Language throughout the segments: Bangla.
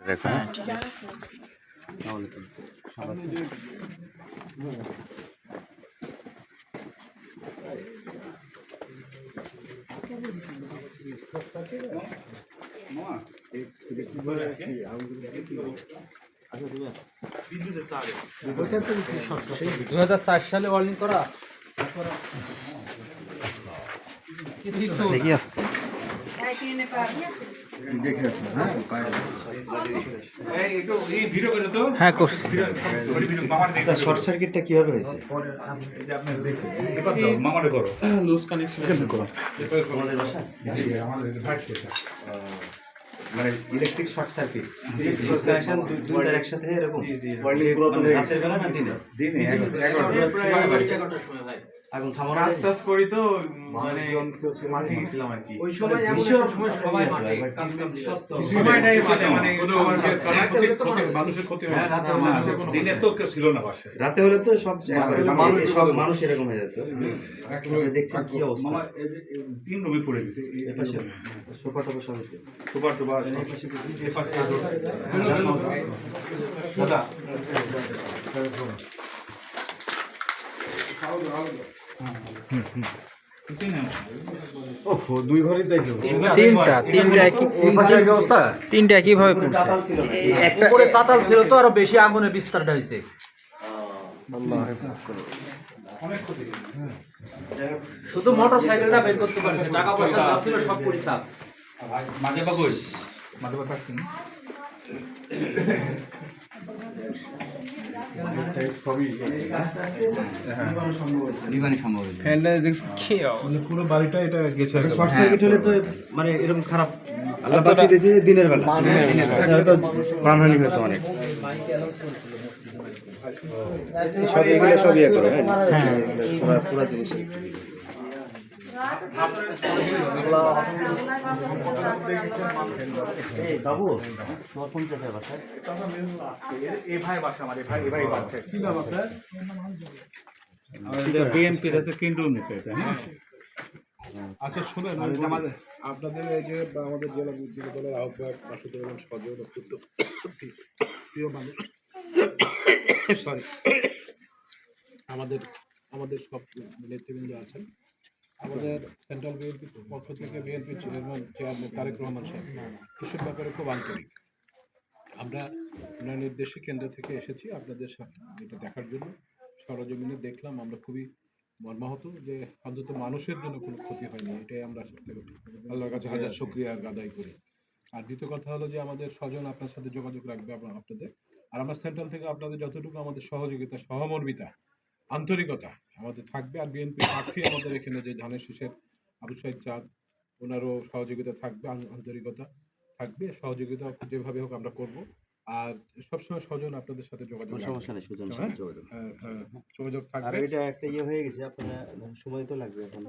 দেখো হ্যাঁ ঠিক আছে। সালে ওয়ার্নিং করা দেখি আসতে হ্যাঁ করছি। শর্ট সার্কিটটা কিভাবে হয়েছে? মানে electric short circuit, loose connection দুই তার একসাথে এরকম রাতের বেলা না দিনে? আগুন থামানো কাজ করি তো মানে মাঠে গেছিলাম আর কি। ওই সময় সবাই মাঠে কাজ কাম সত্য সময়টাই মানে মানুষের ক্ষতি হয় না। দিনে তো কেউ ছিল না বাসায়। রাতে হলে তো সব মানুষ এরকম হয়ে যেত। দেখছেন কি অবস্থা? তিন রুমে পড়ে গেছে। সোফা টোফা সব সুপার টুপার দাদা দুই ঘরই দেখলো। তিনটা একইভাবে পড়ছে। একটা উপরে চাতাল ছিল তো আরো বেশি আগুনের বিস্তারটা হয়েছে। শুধু মোটরসাইকেলটা বের করতে পারছে, টাকা পয়সা যা ছিল সব পুরি সাপ। মাঝে বা কই মাঝে বা কাটছেন পুরো বাড়িটা এটা গেছে। শর্ট সার্কিট হলে তো মানে এরকম খারাপ, আল্লাহ বাঁচিয়ে দিয়েছে দিনের বেলা, প্রাণহানি হতো অনেক। সব এগুলো সব ইয়ে করে পুরো জিনিস বাবু তোমার কোন জায়গায় বাসা? এ ভাই বাসা আমার, এ ভাই বাসা। কি নাম আপনার? বিএনপির আছে কেন্দ্রীয় নেতা এটা। হ্যাঁ আচ্ছা শুনেন, আমাদের আপনাদের এই যে আমাদের জেলা বিদ্যুৎ দলের আহ্বায়ক মাসুদুর রহমান সজল অত্যন্ত প্রিয় মানুষ। সরি, আমাদের সব নেতৃবৃন্দ আছেন। আমাদের সেন্ট্রাল বিএনপির পক্ষ থেকে বিএনপির চেয়ারম্যান তারেক রহমান সাহেব এসব ব্যাপারে খুব আন্তরিক। আমরা ওনার নির্দেশে কেন্দ্র থেকে এসেছি আপনাদের সাথে এটা দেখার জন্য। সরজমিনে দেখলাম, আমরা খুবই মর্মাহত যে অন্তত মানুষের জন্য কোনো ক্ষতি হয়নি। এটাই আমরা আল্লাহর কাছে হাজার শুকরিয়া আদায় করি। আর দ্বিতীয় কথা হলো যে আমাদের স্বজন আপনার সাথে যোগাযোগ রাখবে আপনাদের। আর আমরা সেন্ট্রাল থেকে আপনাদের যতটুকু আমাদের সহযোগিতা, সহমর্মিতা, আন্তরিকতা আমাদের থাকবে। আর বিএনপি প্রার্থী আমাদের এখানে যে ধানের শীষের আবু সাইদ চাঁদ, ওনারও সহযোগিতা থাকবে, আন্তরিকতা থাকবে, সহযোগিতা যেভাবে হোক আমরা করব। আর সবসময় স্বজন আপনাদের সাথে যোগাযোগ, সমস্যা নেই, সুজন যোগাযোগ থাকবে। আর এটা একটা ইয়ে হয়ে গেছে, আপনার সময় তো লাগবে এখন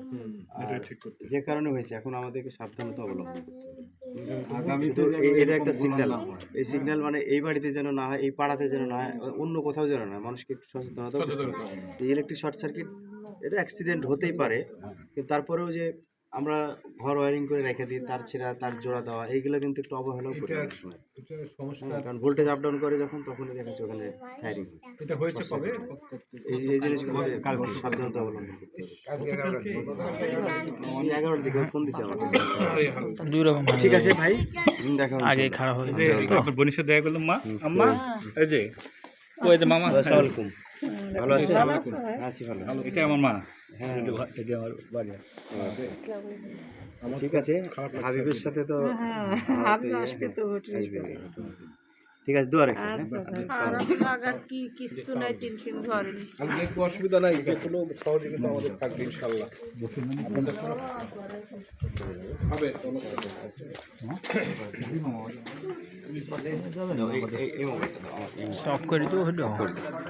এটা ঠিক করতে। যে কারণে হয়েছে, এখন আমাদেরকে সাবধানতা অবলম্বন করতে হবে। আগামীতে এটা একটা সিগন্যাল, এই সিগন্যাল মানে এই বাড়িতে যেন না হয়, এই পাড়াতে যেন না হয়, অন্য কোথাও যেন না হয়, মানুষকে একটু সচেতনতা। ইলেকট্রিক শর্ট সার্কিট এটা অ্যাক্সিডেন্ট হতেই পারে, কিন্তু তারপরেও যে আমরা ঘর ওয়ারিং করে রেখে দিই, তার ছেঁড়া, তার জোড়া দেওয়া, এইগুলো কিন্তু একটু অবহেলাও করি অনেক সময়। কারণ ভোল্টেজ আপ ডাউন করে যখন, তখনই দেখা যাচ্ছে ওখানে ফায়ারিং। এটা হয়েছে কবে? এই জিনিসগুলো সাবধানতা অবলম্বন করতে হবে। 11টার দিকে ফোন দিছে আমাকে। দুই রকম ঠিক আছে ভাই, দেখা আগে খারাপ হয়ে আপনার বোনের সাথে দেখা করলাম। মা আম্মা এই যে ওই যে মামা, আসসালামু আলাইকুম। ভালো আছেন? আছি ভালো। এটা আমার মা। হ্যাঁ এটা আমার বাড়ি। ঠিক আছে, হাবিবের সাথে তো আসবে তো, ঠিক আছে, দোয়া রাখেন। একটু অসুবিধা নাই, যে কোনো সহযোগিতা আমাদের থাকবে ইনশাল্লাহ। সব করি তো